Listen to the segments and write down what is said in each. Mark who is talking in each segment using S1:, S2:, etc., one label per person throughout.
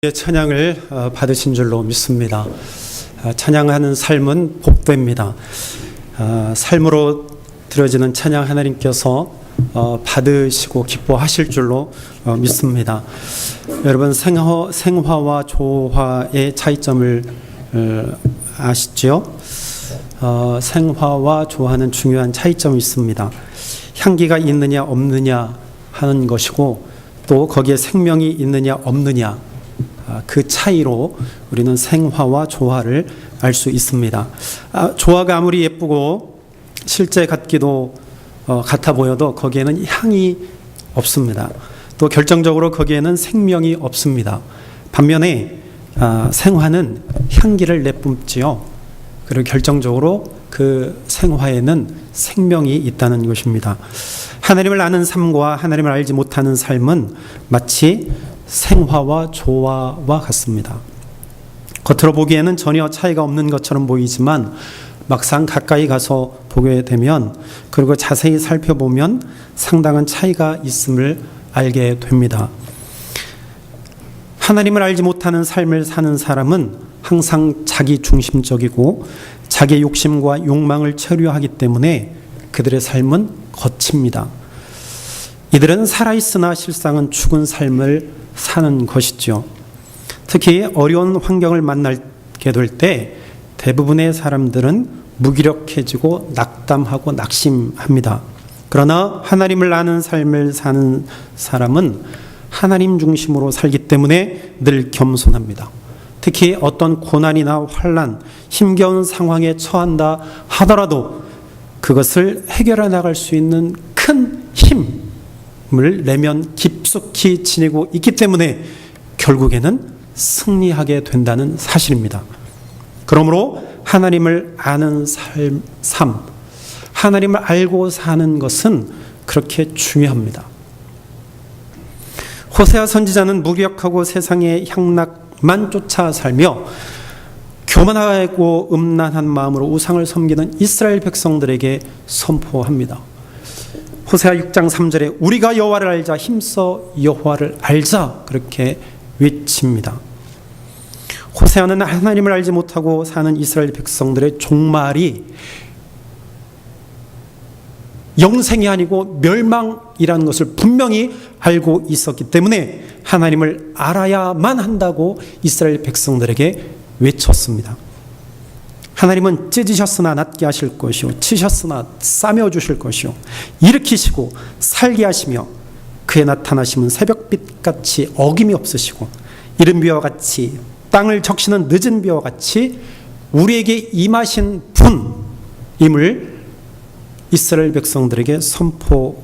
S1: 찬양을 받으신 줄로 믿습니다. 찬양하는 삶은 복됩니다. 삶으로 드려지는 찬양 하나님께서 받으시고 기뻐하실 줄로 믿습니다. 여러분 생화와 조화의 차이점을 아시죠? 생화와 조화는 중요한 차이점이 있습니다. 향기가 있느냐 없느냐 하는 것이고 또 거기에 생명이 있느냐 없느냐 그 차이로 우리는 생화와 조화를 알 수 있습니다. 조화가 아무리 예쁘고 실제 같기도 같아 보여도 거기에는 향이 없습니다. 또 결정적으로 거기에는 생명이 없습니다. 반면에 생화는 향기를 내뿜지요. 그리고 결정적으로 그 생화에는 생명이 있다는 것입니다. 하나님을 아는 삶과 하나님을 알지 못하는 삶은 마치 생화와 조화와 같습니다. 겉으로 보기에는 전혀 차이가 없는 것처럼 보이지만 막상 가까이 가서 보게 되면 그리고 자세히 살펴보면 상당한 차이가 있음을 알게 됩니다. 하나님을 알지 못하는 삶을 사는 사람은 항상 자기 중심적이고 자기의 욕심과 욕망을 체류하기 때문에 그들의 삶은 거칩니다. 이들은 살아있으나 실상은 죽은 삶을 사는 것이죠. 특히 어려운 환경을 만나게 될 때 대부분의 사람들은 무기력해지고 낙담하고 낙심합니다. 그러나 하나님을 아는 삶을 사는 사람은 하나님 중심으로 살기 때문에 늘 겸손합니다. 특히 어떤 고난이나 환난, 힘겨운 상황에 처한다 하더라도 그것을 해결해 나갈 수 있는 큰 힘을 내면 깊숙이 지니고 있기 때문에 결국에는 승리하게 된다는 사실입니다. 그러므로 하나님을 아는 삶, 하나님을 알고 사는 것은 그렇게 중요합니다. 호세아 선지자는 무기력하고 세상의 향락만 쫓아 살며 교만하고 음란한 마음으로 우상을 섬기는 이스라엘 백성들에게 선포합니다. 호세아 6장 3절에 우리가 여호와를 알자 힘써 여호와를 알자 그렇게 외칩니다. 호세아는 하나님을 알지 못하고 사는 이스라엘 백성들의 종말이 영생이 아니고 멸망이라는 것을 분명히 알고 있었기 때문에 하나님을 알아야만 한다고 이스라엘 백성들에게 외쳤습니다. 하나님은 찢으셨으나 낫게 하실 것이요 치셨으나 싸매 주실 것이요 일으키시고 살게 하시며 그의 나타나심은 새벽빛같이 어김이 없으시고 이른 비와 같이 땅을 적시는 늦은 비와 같이 우리에게 임하신 분임을 이스라엘 백성들에게 선포했습니다.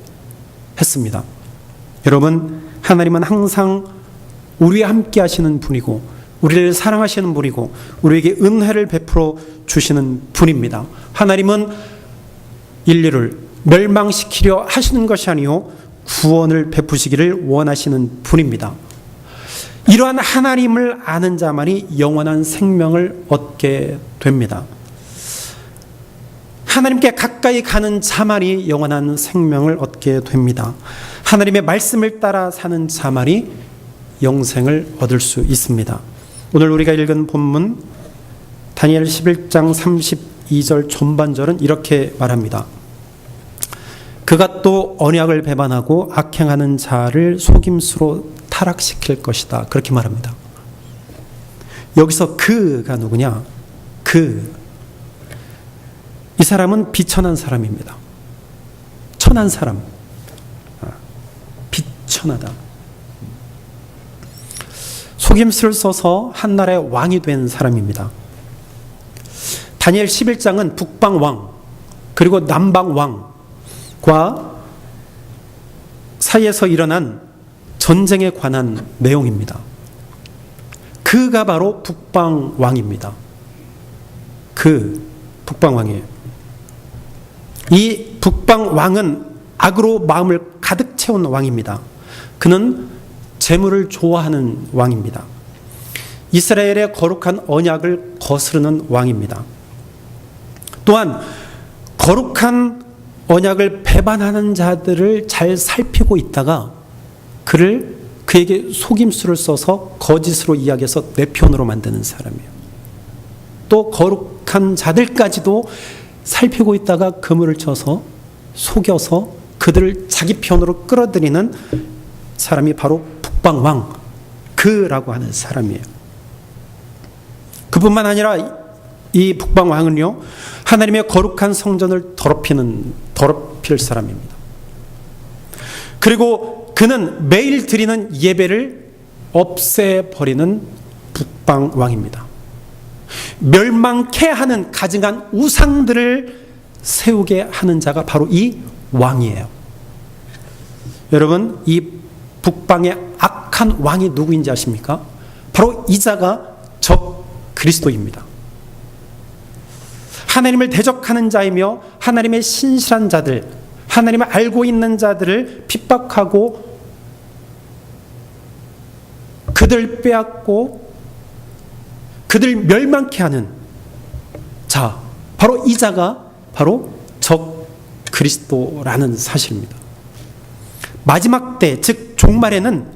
S1: 여러분, 하나님은 항상 우리와 함께 하시는 분이고 우리를 사랑하시는 분이고 우리에게 은혜를 베풀어 주시는 분입니다. 하나님은 인류를 멸망시키려 하시는 것이 아니요 구원을 베푸시기를 원하시는 분입니다. 이러한 하나님을 아는 자만이 영원한 생명을 얻게 됩니다. 하나님께 가까이 가는 자만이 영원한 생명을 얻게 됩니다. 하나님의 말씀을 따라 사는 자만이 영생을 얻을 수 있습니다. 오늘 우리가 읽은 본문 다니엘 11장 32절 전반절은 이렇게 말합니다. 그가 또 언약을 배반하고 악행하는 자를 속임수로 타락시킬 것이다. 그렇게 말합니다. 여기서 그가 누구냐? 이 사람은 비천한 사람입니다. 천한 사람. 비천하다. 속임수를 써서 한나라의 왕이 된 사람입니다. 다니엘 11장은 북방왕 그리고 남방왕과 사이에서 일어난 전쟁에 관한 내용입니다. 그가 바로 북방왕입니다. 북방왕이에요. 이 북방왕은 악으로 마음을 가득 채운 왕입니다. 그는 재물을 좋아하는 왕입니다. 이스라엘의 거룩한 언약을 거스르는 왕입니다. 또한 거룩한 언약을 배반하는 자들을 잘 살피고 있다가 그를 그에게 속임수를 써서 거짓으로 이야기해서 내 편으로 만드는 사람이에요. 또 거룩한 자들까지도 살피고 있다가 그물을 쳐서 속여서 그들을 자기 편으로 끌어들이는 사람이 바로 북방왕 그라고 하는 사람이에요. 그뿐만 아니라 이 북방왕은요, 하나님의 거룩한 성전을 더럽힐 사람입니다. 그리고 그는 매일 드리는 예배를 없애버리는 북방왕입니다. 멸망케 하는 가증한 우상들을 세우게 하는 자가 바로 이 왕이에요. 여러분, 이 북방의 악한 왕이 누구인지 아십니까? 바로 이 자가 적 그리스도입니다. 하나님을 대적하는 자이며 하나님의 신실한 자들, 하나님을 알고 있는 자들을 핍박하고 그들 빼앗고 그들 멸망케 하는 자, 바로 이 자가 바로 적 그리스도라는 사실입니다. 마지막 때, 즉 종말에는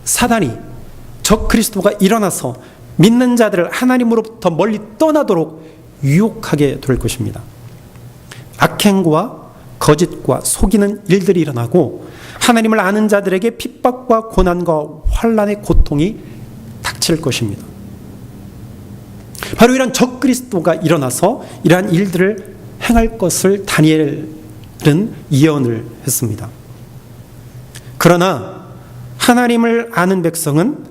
S1: 사단이 적 그리스도가 일어나서 믿는 자들을 하나님으로부터 멀리 떠나도록 유혹하게 될 것입니다. 악행과 거짓과 속이는 일들이 일어나고 하나님을 아는 자들에게 핍박과 고난과 환난의 고통이 닥칠 것입니다. 바로 이런 적 그리스도가 일어나서 이러한 일들을 행할 것을 다니엘은 예언을 했습니다. 그러나 하나님을 아는 백성은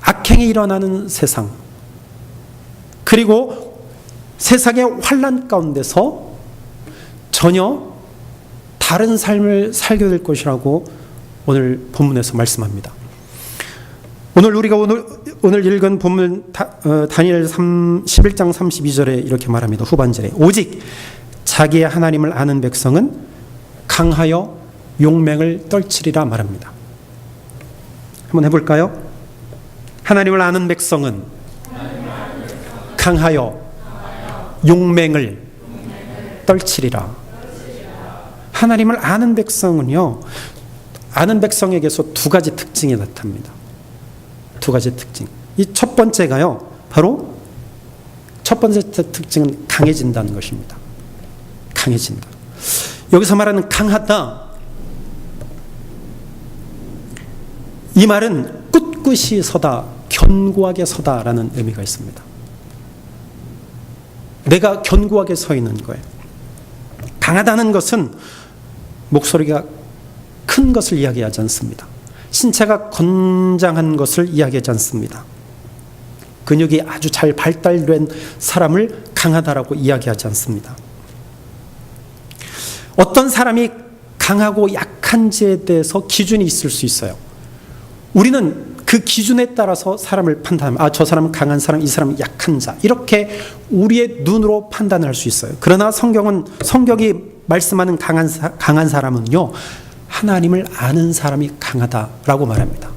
S1: 악행이 일어나는 세상, 그리고 세상의 환난 가운데서 전혀 다른 삶을 살게 될 것이라고 오늘 본문에서 말씀합니다. 우리가 오늘 읽은 본문 다니엘 11장 32절에 이렇게 말합니다. 후반절에 오직 자기의 하나님을 아는 백성은 강하여 용맹을 떨치리라 말합니다. 한번 해볼까요? 하나님을 아는 백성은 강하여 용맹을 떨치리라. 하나님을 아는 백성은요, 아는 백성에게서 두 가지 특징이 나타납니다. 두 가지 특징. 이 첫 번째가요, 바로 첫 번째 특징은 강해진다는 것입니다. 강해진다. 여기서 말하는 강하다, 이 말은 꿋꿋이 서다, 견고하게 서다라는 의미가 있습니다. 내가 견고하게 서 있는 거예요. 강하다는 것은 목소리가 큰 것을 이야기하지 않습니다. 신체가 건장한 것을 이야기하지 않습니다. 근육이 아주 잘 발달된 사람을 강하다라고 이야기하지 않습니다. 어떤 사람이 강하고 약한지에 대해서 기준이 있을 수 있어요. 우리는 그 기준에 따라서 사람을 판단합니다. 저 사람은 강한 사람, 이 사람은 약한 자, 이렇게 우리의 눈으로 판단을 할 수 있어요. 그러나 성경이 말씀하는 강한 사람은요, 하나님을 아는 사람이 강하다라고 말합니다.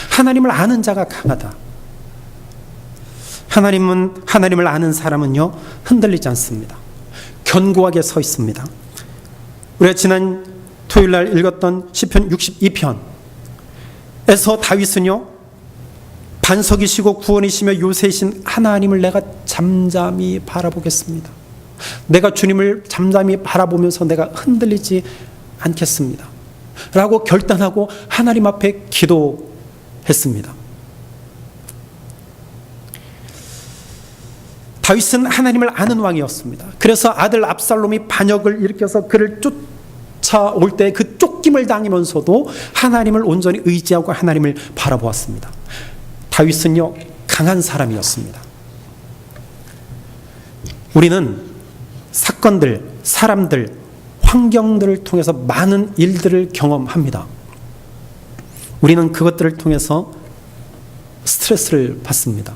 S1: 하나님을 아는 자가 강하다. 하나님을 아는 사람은요, 흔들리지 않습니다. 견고하게 서 있습니다. 우리가 지난 토요일 날 읽었던 시편 62편에서 다윗은요, 반석이시고 구원이시며 요새이신 하나님을 내가 잠잠히 바라보겠습니다. 내가 주님을 잠잠히 바라보면서 내가 흔들리지 않겠습니다 라고 결단하고 하나님 앞에 기도했습니다. 다윗은 하나님을 아는 왕이었습니다. 그래서 아들 압살롬이 반역을 일으켜서 그를 쫓아올 때 그 쫓김을 당하면서도 하나님을 온전히 의지하고 하나님을 바라보았습니다. 다윗은요, 강한 사람이었습니다. 우리는 사건들, 사람들, 환경들을 통해서 많은 일들을 경험합니다. 우리는 그것들을 통해서 스트레스를 받습니다.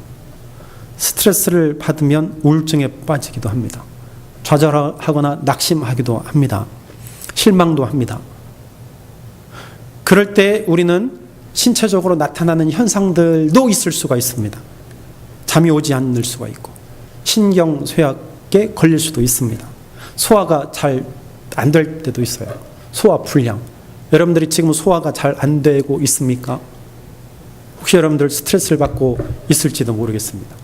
S1: 스트레스를 받으면 우울증에 빠지기도 합니다. 좌절하거나 낙심하기도 합니다. 실망도 합니다. 그럴 때 우리는 신체적으로 나타나는 현상들도 있을 수가 있습니다. 잠이 오지 않을 수가 있고 신경쇠약에 걸릴 수도 있습니다. 소화가 잘 안 될 때도 있어요. 소화 불량, 여러분들이 지금 소화가 잘 안 되고 있습니까? 혹시 여러분들 스트레스를 받고 있을지도 모르겠습니다.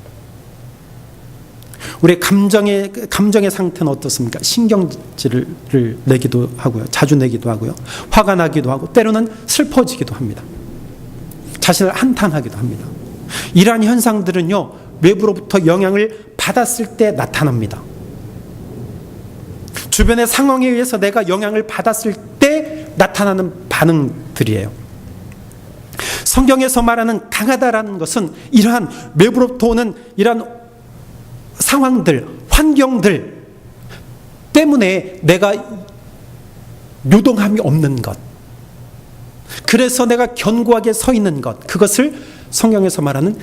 S1: 우리의 감정의 상태는 어떻습니까? 신경질을 내기도 하고요. 자주 내기도 하고요. 화가 나기도 하고 때로는 슬퍼지기도 합니다. 자신을 한탄하기도 합니다. 이러한 현상들은요, 외부로부터 영향을 받았을 때 나타납니다. 주변의 상황에 의해서 내가 영향을 받았을 때 나타나는 반응들이에요. 성경에서 말하는 강하다라는 것은 이러한 외부로부터 오는 이러한 상황들, 환경들 때문에 내가 요동함이 없는 것, 그래서 내가 견고하게 서 있는 것, 그것을 성경에서 말하는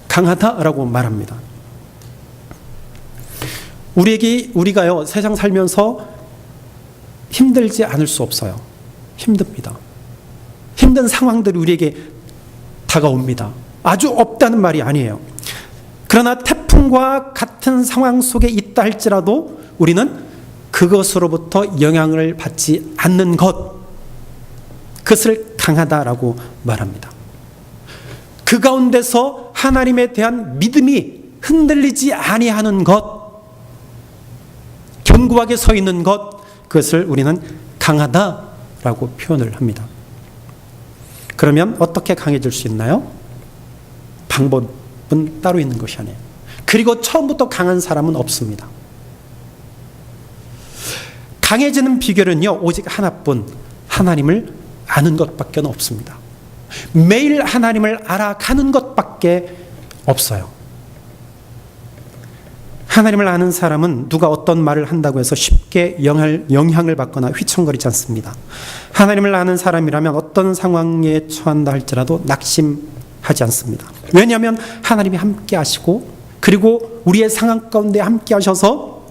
S1: 강하다라고 말합니다. 우리가요, 세상 살면서 힘들지 않을 수 없어요. 힘듭니다. 힘든 상황들이 우리에게 다가옵니다. 아주 없다는 말이 아니에요. 그러나 태풍과 같은 상황 속에 있다 할지라도 우리는 그것으로부터 영향을 받지 않는 것, 그것을 강하다라고 말합니다. 그 가운데서 하나님에 대한 믿음이 흔들리지 아니하는 것, 견고하게 서 있는 것, 그것을 우리는 강하다라고 표현을 합니다. 그러면 어떻게 강해질 수 있나요? 방법은 따로 있는 것이 아니에요. 그리고 처음부터 강한 사람은 없습니다. 강해지는 비결은요, 오직 하나뿐, 하나님을 아는 것밖에 없습니다. 매일 하나님을 알아가는 것밖에 없어요. 하나님을 아는 사람은 누가 어떤 말을 한다고 해서 쉽게 영향을 받거나 휘청거리지 않습니다. 하나님을 아는 사람이라면 어떤 상황에 처한다 할지라도 낙심하지 않습니다. 왜냐하면 하나님이 함께 하시고, 그리고 우리의 상황 가운데 함께 하셔서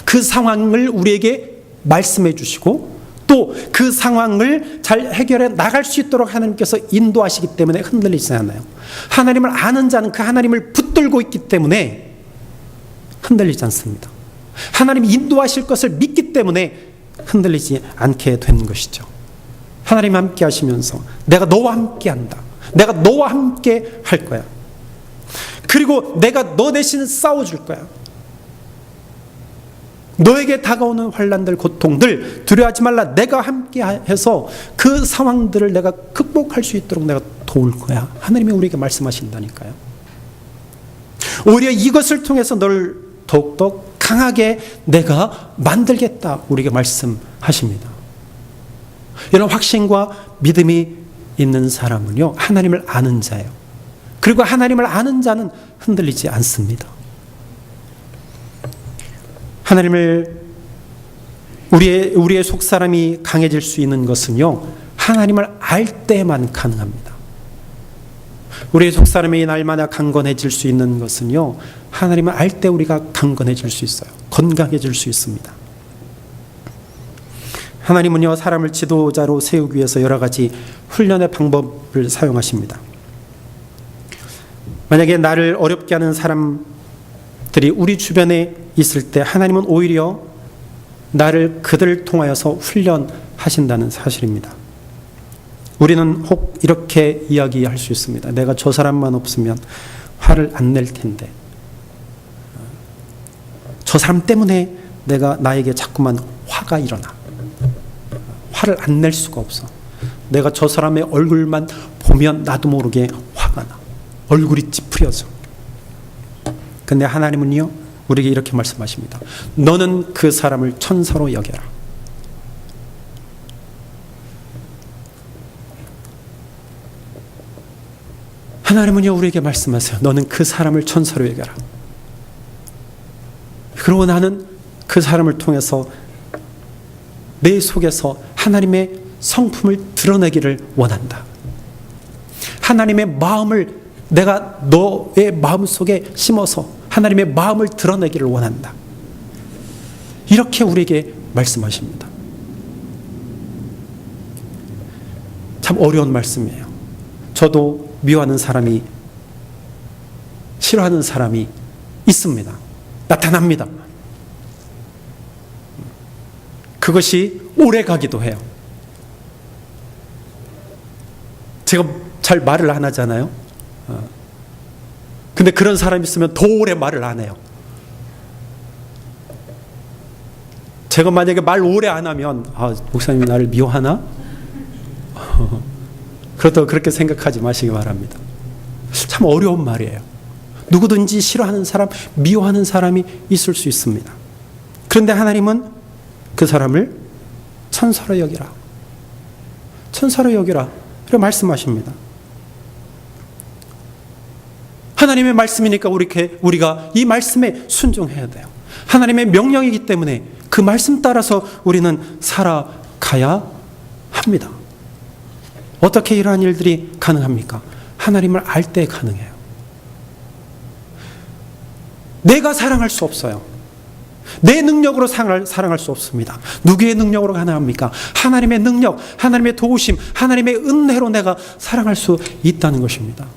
S1: 그 상황을 우리에게 말씀해 주시고, 또 그 상황을 잘 해결해 나갈 수 있도록 하나님께서 인도하시기 때문에 흔들리지 않아요. 하나님을 아는 자는 그 하나님을 붙들고 있기 때문에 흔들리지 않습니다. 하나님이 인도하실 것을 믿기 때문에 흔들리지 않게 된 것이죠. 하나님 함께 하시면서 내가 너와 함께 한다, 내가 너와 함께 할 거야, 그리고 내가 너 대신 싸워줄 거야, 너에게 다가오는 환난들, 고통들 두려워하지 말라, 내가 함께 해서 그 상황들을 내가 극복할 수 있도록 내가 도울 거야. 하나님이 우리에게 말씀하신다니까요. 오히려 이것을 통해서 너를 더욱더 강하게 내가 만들겠다, 우리에게 말씀하십니다. 이런 확신과 믿음이 있는 사람은요, 하나님을 아는 자예요. 그리고 하나님을 아는 자는 흔들리지 않습니다. 하나님을, 우리의 속사람이 강해질 수 있는 것은요, 하나님을 알 때만 가능합니다. 우리의 속사람이 날마다 강건해질 수 있는 것은요, 하나님을 알 때 우리가 강건해질 수 있어요. 건강해질 수 있습니다. 하나님은요, 사람을 지도자로 세우기 위해서 여러 가지 훈련의 방법을 사용하십니다. 만약에 나를 어렵게 하는 사람들이 우리 주변에 있을 때 하나님은 오히려 나를 그들을 통하여서 훈련하신다는 사실입니다. 우리는 혹 이렇게 이야기할 수 있습니다. 내가 저 사람만 없으면 화를 안 낼 텐데, 저 사람 때문에 나에게 자꾸만 화가 일어나, 화를 안 낼 수가 없어, 내가 저 사람의 얼굴만 보면 나도 모르게 화가 나, 얼굴이 찌푸려져. 근데 하나님은요, 우리에게 이렇게 말씀하십니다. 너는 그 사람을 천사로 여겨라. 하나님은요, 우리에게 말씀하세요. 너는 그 사람을 천사로 여겨라. 그리고 나는 그 사람을 통해서 내 속에서 하나님의 성품을 드러내기를 원한다. 하나님의 마음을 내가 너의 마음 속에 심어서 하나님의 마음을 드러내기를 원한다. 이렇게 우리에게 말씀하십니다. 참 어려운 말씀이에요. 저도 미워하는 사람이, 싫어하는 사람이 있습니다. 나타납니다. 그것이 오래 가기도 해요. 제가 잘 말을 안 하잖아요. 근데 그런 사람이 있으면 더 오래 말을 안 해요. 제가 만약에 말 오래 안 하면 목사님이 나를 미워하나? 그렇다고 그렇게 생각하지 마시기 바랍니다. 참 어려운 말이에요. 누구든지 싫어하는 사람, 미워하는 사람이 있을 수 있습니다. 그런데 하나님은 그 사람을 천사로 여기라. 천사로 여기라. 그렇게 말씀하십니다. 하나님의 말씀이니까 우리가 이 말씀에 순종해야 돼요. 하나님의 명령이기 때문에 그 말씀 따라서 우리는 살아가야 합니다. 어떻게 이러한 일들이 가능합니까? 하나님을 알 때 가능해요. 내가 사랑할 수 없어요. 내 능력으로 사랑할 수 없습니다. 누구의 능력으로 가능합니까? 하나님의 능력, 하나님의 도우심, 하나님의 은혜로 내가 사랑할 수 있다는 것입니다.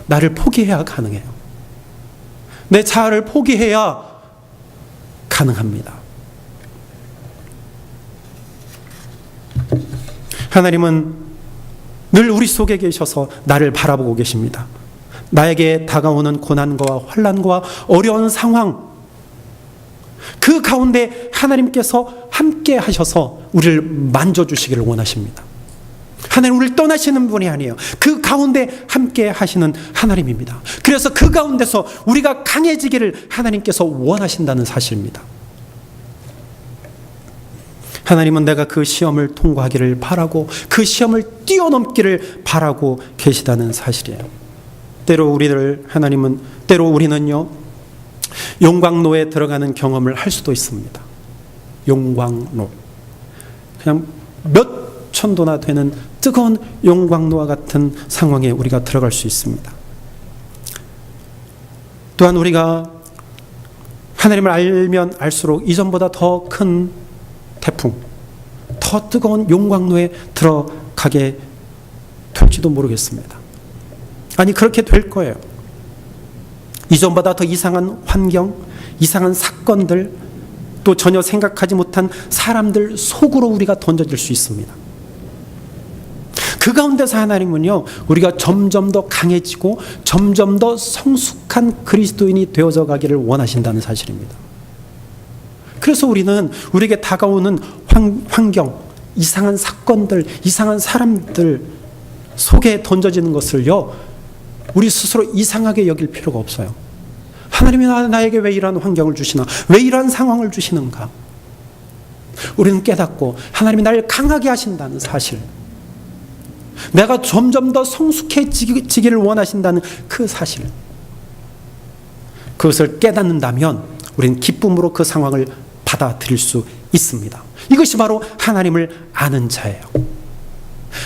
S1: 나를 포기해야 가능해요. 내 자아를 포기해야 가능합니다. 하나님은 늘 우리 속에 계셔서 나를 바라보고 계십니다. 나에게 다가오는 고난과 환난과 어려운 상황, 그 가운데 하나님께서 함께 하셔서 우리를 만져주시기를 원하십니다. 하나님 우리를 떠나시는 분이 아니에요. 그 가운데 함께 하시는 하나님입니다. 그래서 그 가운데서 우리가 강해지기를 하나님께서 원하신다는 사실입니다. 하나님은 내가 그 시험을 통과하기를 바라고 그 시험을 뛰어넘기를 바라고 계시다는 사실이에요. 때로 우리는요 용광로에 들어가는 경험을 할 수도 있습니다. 용광로, 그냥 몇 천도나 되는 뜨거운 용광로와 같은 상황에 우리가 들어갈 수 있습니다. 또한 우리가 하나님을 알면 알수록 이전보다 더 큰 태풍, 더 뜨거운 용광로에 들어가게 될지도 모르겠습니다. 아니, 그렇게 될 거예요. 이전보다 더 이상한 환경, 이상한 사건들, 또 전혀 생각하지 못한 사람들 속으로 우리가 던져질 수 있습니다. 그 가운데서 하나님은요, 우리가 점점 더 강해지고 점점 더 성숙한 그리스도인이 되어져 가기를 원하신다는 사실입니다. 그래서 우리는 우리에게 다가오는 환경, 이상한 사건들, 이상한 사람들 속에 던져지는 것을요, 우리 스스로 이상하게 여길 필요가 없어요. 하나님이 나에게 왜 이러한 환경을 주시나? 왜 이러한 상황을 주시는가? 우리는 깨닫고 하나님이 나를 강하게 하신다는 사실, 내가 점점 더 성숙해지기를 원하신다는 그 사실, 그것을 깨닫는다면 우리는 기쁨으로 그 상황을 받아들일 수 있습니다. 이것이 바로 하나님을 아는 자예요.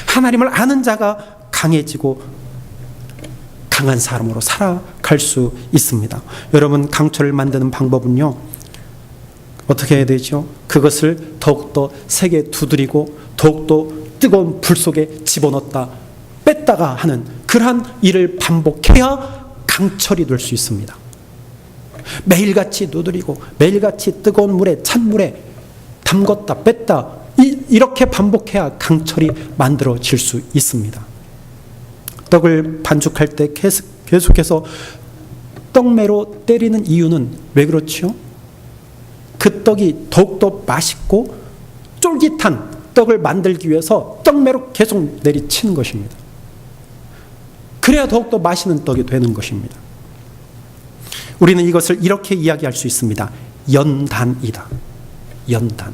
S1: 하나님을 아는 자가 강해지고 강한 사람으로 살아갈 수 있습니다. 여러분, 강철을 만드는 방법은요, 어떻게 해야 되죠? 그것을 더욱더 세게 두드리고 더욱더 뜨거운 불 속에 집어넣었다 뺐다가 하는 그러한 일을 반복해야 강철이 될 수 있습니다. 매일같이 두드리고 매일같이 뜨거운 물에, 찬물에 담궜다 뺐다, 이렇게 반복해야 강철이 만들어질 수 있습니다. 떡을 반죽할 때 계속해서 떡매로 때리는 이유는 왜 그렇죠? 그 떡이 더욱더 맛있고 쫄깃한 떡을 만들기 위해서 떡매로 계속 내리치는 것입니다. 그래야 더욱더 맛있는 떡이 되는 것입니다. 우리는 이것을 이렇게 이야기할 수 있습니다. 연단이다. 연단.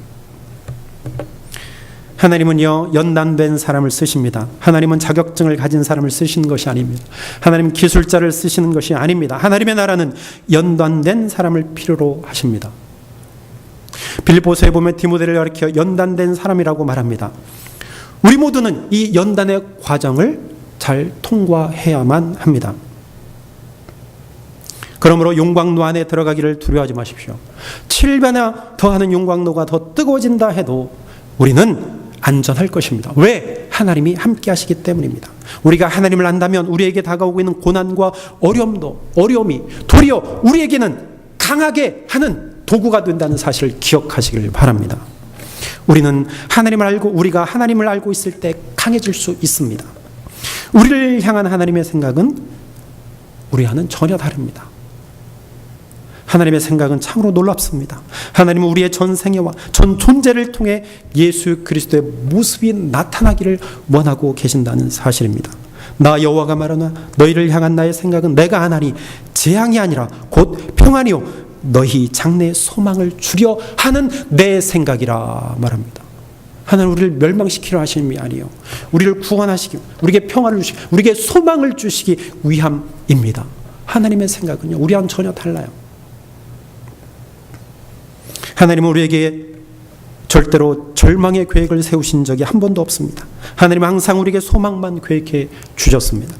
S1: 하나님은요, 연단된 사람을 쓰십니다. 하나님은 자격증을 가진 사람을 쓰시는 것이 아닙니다. 하나님은 기술자를 쓰시는 것이 아닙니다. 하나님의 나라는 연단된 사람을 필요로 하십니다. 빌립보서에 보면 디모데를 가리켜 연단된 사람이라고 말합니다. 우리 모두는 이 연단의 과정을 잘 통과해야만 합니다. 그러므로 용광로 안에 들어가기를 두려워하지 마십시오. 7배나 더하는 용광로가 더 뜨거워진다 해도 우리는 안전할 것입니다. 왜? 하나님이 함께 하시기 때문입니다. 우리가 하나님을 안다면 우리에게 다가오고 있는 고난과 어려움이 도리어 우리에게는 강하게 하는 도구가 된다는 사실을 기억하시길 바랍니다. 우리는 하나님을 알고 우리가 하나님을 알고 있을 때 강해질 수 있습니다. 우리를 향한 하나님의 생각은 우리와는 전혀 다릅니다. 하나님의 생각은 참으로 놀랍습니다. 하나님은 우리의 전 생애와 전 존재를 통해 예수 그리스도의 모습이 나타나기를 원하고 계신다는 사실입니다. 나 여호와가 말하나 너희를 향한 나의 생각은 내가 하나니 재앙이 아니라 곧 평안이요 너희 장래의 소망을 주려 하는 내 생각이라 말합니다. 하나님 우리를 멸망시키려 하시는 게 아니에요. 우리를 구원하시기, 우리에게 평안을 주시기, 우리에게 소망을 주시기 위함입니다. 하나님의 생각은요 우리와는 전혀 달라요. 하나님은 우리에게 절대로 절망의 계획을 세우신 적이 한 번도 없습니다. 하나님은 항상 우리에게 소망만 계획해 주셨습니다.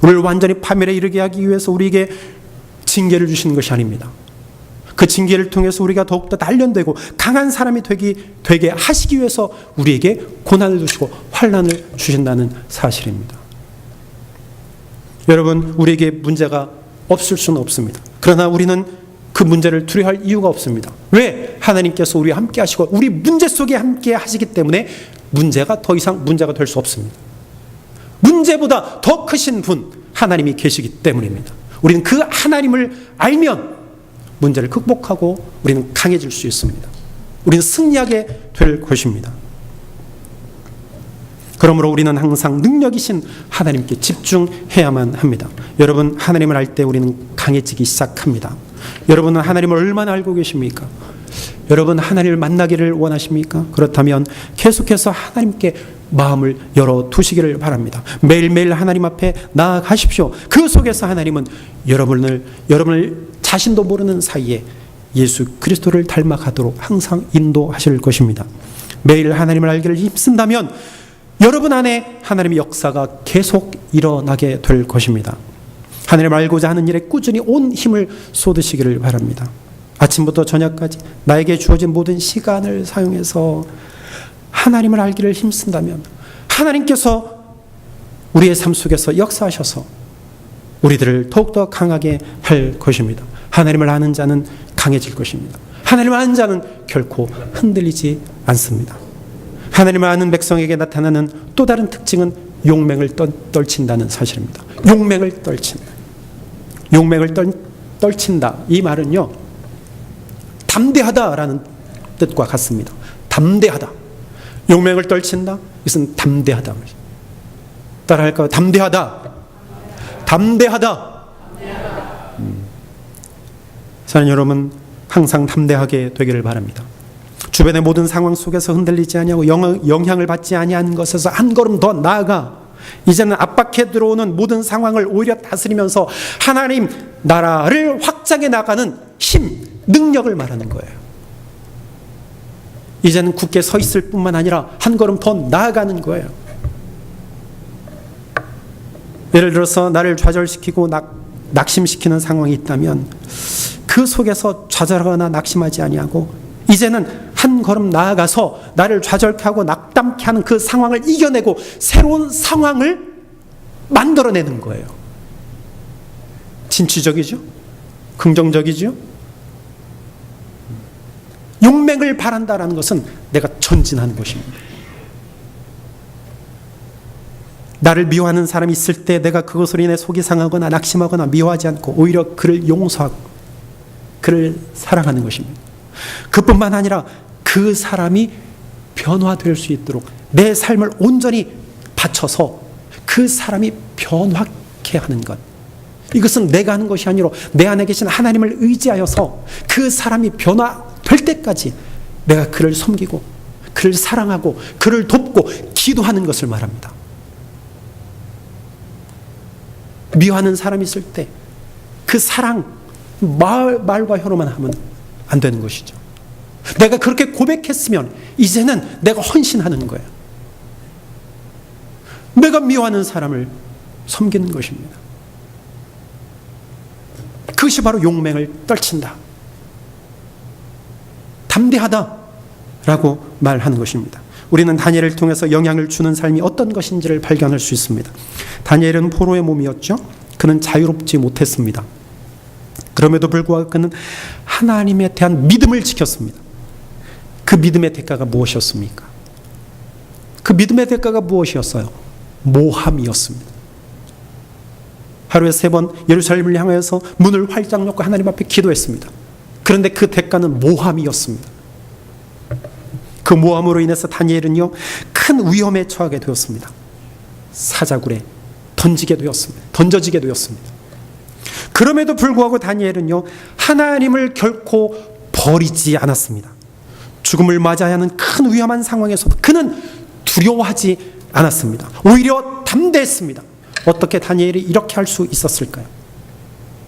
S1: 우리를 완전히 파멸에 이르게 하기 위해서 우리에게 징계를 주시는 것이 아닙니다. 그 징계를 통해서 우리가 더욱더 단련되고 강한 사람이 되게 하시기 위해서 우리에게 고난을 주시고 환난을 주신다는 사실입니다. 여러분, 우리에게 문제가 없을 수는 없습니다. 그러나 우리는 그 문제를 두려워할 이유가 없습니다. 왜? 하나님께서 우리와 함께 하시고 우리 문제 속에 함께 하시기 때문에 문제가 더 이상 문제가 될 수 없습니다. 문제보다 더 크신 분 하나님이 계시기 때문입니다. 우리는 그 하나님을 알면 문제를 극복하고 우리는 강해질 수 있습니다. 우리는 승리하게 될 것입니다. 그러므로 우리는 항상 능력이신 하나님께 집중해야만 합니다. 여러분, 하나님을 알 때 우리는 강해지기 시작합니다. 여러분은 하나님을 얼마나 알고 계십니까? 여러분 하나님을 만나기를 원하십니까? 그렇다면 계속해서 하나님께 마음을 열어두시기를 바랍니다. 매일매일 하나님 앞에 나아가십시오. 그 속에서 하나님은 여러분을 자신도 모르는 사이에 예수 그리스도를 닮아가도록 항상 인도하실 것입니다. 매일 하나님을 알기를 힘쓴다면 여러분 안에 하나님의 역사가 계속 일어나게 될 것입니다. 하나님을 알고자 하는 일에 꾸준히 온 힘을 쏟으시기를 바랍니다. 아침부터 저녁까지 나에게 주어진 모든 시간을 사용해서 하나님을 알기를 힘쓴다면 하나님께서 우리의 삶 속에서 역사하셔서 우리들을 더욱더 강하게 할 것입니다. 하나님을 아는 자는 강해질 것입니다. 하나님을 아는 자는 결코 흔들리지 않습니다. 하나님을 아는 백성에게 나타나는 또 다른 특징은 용맹을 떨친다는 사실입니다. 용맹을 떨친다. 용맹을 떨친다. 이 말은요, 담대하다라는 뜻과 같습니다. 담대하다. 용맹을 떨친다. 이것은 담대하다. 따라할까요? 담대하다. 담대하다. 사랑하는 여러분, 항상 담대하게 되기를 바랍니다. 주변의 모든 상황 속에서 흔들리지 아니하고 영향을 받지 아니하는 것에서 한 걸음 더 나아가 이제는 압박해 들어오는 모든 상황을 오히려 다스리면서 하나님 나라를 확장해 나가는 힘, 능력을 말하는 거예요. 이제는 굳게 서 있을 뿐만 아니라 한 걸음 더 나아가는 거예요. 예를 들어서 나를 좌절시키고 낙심시키는 상황이 있다면 그 속에서 좌절하거나 낙심하지 아니하고 이제는 한 걸음 나아가서 나를 좌절케 하고 낙담케 하는 그 상황을 이겨내고 새로운 상황을 만들어내는 거예요. 진취적이죠? 긍정적이죠? 용맹을 바란다는 것은 내가 전진하는 것입니다. 나를 미워하는 사람이 있을 때 내가 그것으로 인해 속이 상하거나 낙심하거나 미워하지 않고 오히려 그를 용서하고 그를 사랑하는 것입니다. 그뿐만 아니라 그 사람이 변화될 수 있도록 내 삶을 온전히 바쳐서 그 사람이 변화케 하는 것. 이것은 내가 하는 것이 아니라 내 안에 계신 하나님을 의지하여서 그 사람이 변화될 때까지 내가 그를 섬기고 그를 사랑하고 그를 돕고 기도하는 것을 말합니다. 미워하는 사람이 있을 때 그 사랑, 말과 혀로만 하면 안 되는 것이죠. 내가 그렇게 고백했으면 이제는 내가 헌신하는 거예요. 내가 미워하는 사람을 섬기는 것입니다. 그것이 바로 용맹을 떨친다. 담대하다라고 말하는 것입니다. 우리는 다니엘을 통해서 영향을 주는 삶이 어떤 것인지를 발견할 수 있습니다. 다니엘은 포로의 몸이었죠. 그는 자유롭지 못했습니다. 그럼에도 불구하고 그는 하나님에 대한 믿음을 지켰습니다. 그 믿음의 대가가 무엇이었습니까? 그 믿음의 대가가 무엇이었어요? 모함이었습니다. 하루에 3번 예루살렘을 향하여서 문을 활짝 열고 하나님 앞에 기도했습니다. 그런데 그 대가는 모함이었습니다. 그 모함으로 인해서 다니엘은요, 큰 위험에 처하게 되었습니다. 사자굴에 던져지게 되었습니다. 그럼에도 불구하고 다니엘은요, 하나님을 결코 버리지 않았습니다. 죽음을 맞아야 하는 큰 위험한 상황에서도 그는 두려워하지 않았습니다. 오히려 담대했습니다. 어떻게 다니엘이 이렇게 할 수 있었을까요?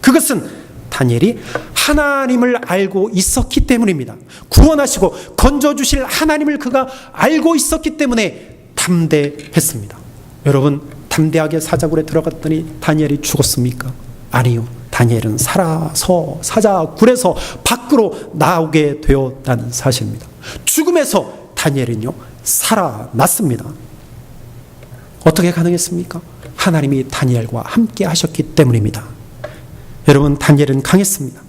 S1: 그것은 다니엘이 하나님을 알고 있었기 때문입니다. 구원하시고 건져주실 하나님을 그가 알고 있었기 때문에 담대했습니다. 여러분, 담대하게 사자굴에 들어갔더니 다니엘이 죽었습니까? 아니요. 다니엘은 살아서 사자굴에서 밖으로 나오게 되었다는 사실입니다. 죽음에서 다니엘은요, 살아났습니다. 어떻게 가능했습니까? 하나님이 다니엘과 함께 하셨기 때문입니다. 여러분, 다니엘은 강했습니다.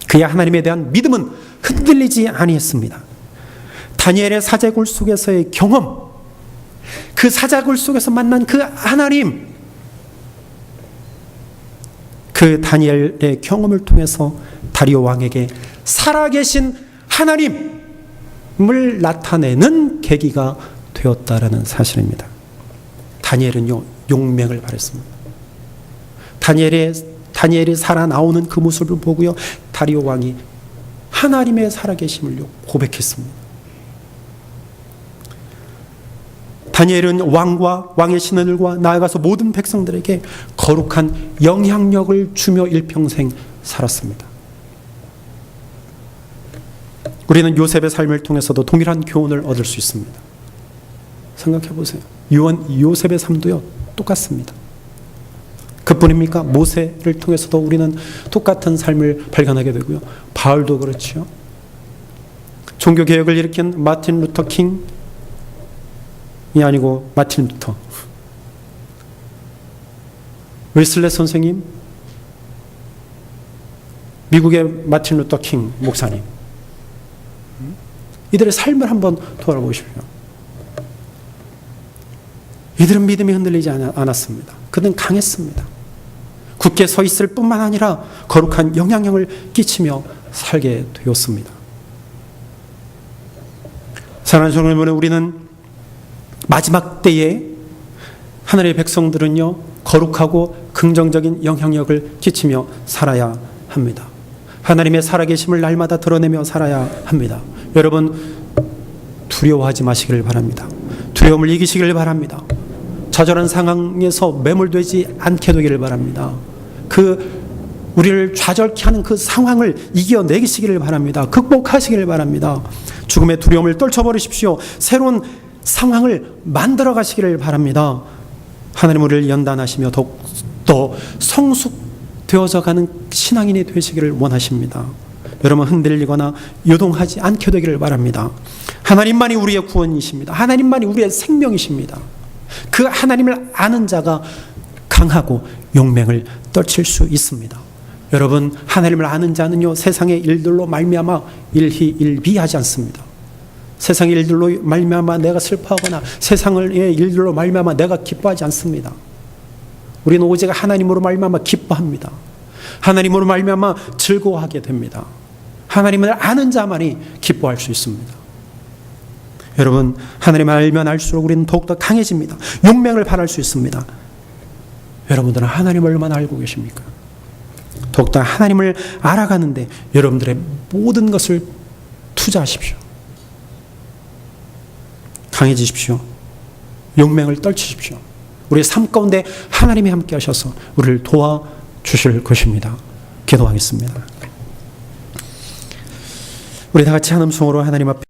S1: 그의 하나님에 대한 믿음은 흔들리지 아니했습니다. 다니엘의 사자굴 속에서의 경험, 그 사자굴 속에서 만난 그 하나님, 그 다니엘의 경험을 통해서 다리오 왕에게 살아계신 하나님을 나타내는 계기가 되었다라는 사실입니다. 다니엘은요, 용맹을 발했습니다. 다니엘이 살아나오는 그 모습을 보고요, 다리오 왕이 하나님의 살아계심을 고백했습니다. 다니엘은 왕과 왕의 신하들과 나아가서 모든 백성들에게 거룩한 영향력을 주며 일평생 살았습니다. 우리는 요셉의 삶을 통해서도 동일한 교훈을 얻을 수 있습니다. 생각해 보세요. 요셉의 삶도요, 똑같습니다. 그뿐입니까? 모세를 통해서도 우리는 똑같은 삶을 발견하게 되고요. 바울도 그렇죠. 종교개혁을 일으킨 마틴 루터 킹이 아니고 마틴 루터, 웨슬레 선생님, 미국의 마틴 루터 킹 목사님, 이들의 삶을 한번 돌아보십시오. 이들은 믿음이 흔들리지 않았습니다. 그들은 강했습니다. 굳게 서 있을 뿐만 아니라 거룩한 영향력을 끼치며 살게 되었습니다. 사랑하는 여러분, 우리는 마지막 때에 하나님의 백성들은요, 거룩하고 긍정적인 영향력을 끼치며 살아야 합니다. 하나님의 살아계심을 날마다 드러내며 살아야 합니다. 여러분, 두려워하지 마시기를 바랍니다. 두려움을 이기시기를 바랍니다. 좌절한 상황에서 매몰되지 않게 되기를 바랍니다. 우리를 좌절케 하는 그 상황을 이겨내시기를 바랍니다. 극복하시기를 바랍니다. 죽음의 두려움을 떨쳐버리십시오. 새로운 상황을 만들어 가시기를 바랍니다. 하나님 우리를 연단하시며 더욱더 성숙되어져 가는 신앙인이 되시기를 원하십니다. 여러분, 흔들리거나 요동하지 않게 되기를 바랍니다. 하나님만이 우리의 구원이십니다. 하나님만이 우리의 생명이십니다. 그 하나님을 아는 자가 강하고 용맹을 떨칠 수 있습니다. 여러분, 하나님을 아는 자는요, 세상의 일들로 말미암아 일희일비하지 않습니다. 세상의 일들로 말미암아 내가 슬퍼하거나 세상의 일들로 말미암아 내가 기뻐하지 않습니다. 우리는 오직 하나님으로 말미암아 기뻐합니다. 하나님으로 말미암아 즐거워하게 됩니다. 하나님을 아는 자만이 기뻐할 수 있습니다. 여러분, 하나님을 알면 알수록 우리는 더욱더 강해집니다. 용맹을 발할 수 있습니다. 여러분들은 하나님을 얼마나 알고 계십니까? 더욱더 하나님을 알아가는데 여러분들의 모든 것을 투자하십시오. 강해지십시오. 용맹을 떨치십시오. 우리의 삶 가운데 하나님이 함께 하셔서 우리를 도와주실 것입니다. 기도하겠습니다. 우리 다 같이 한 음성으로 하나님 앞에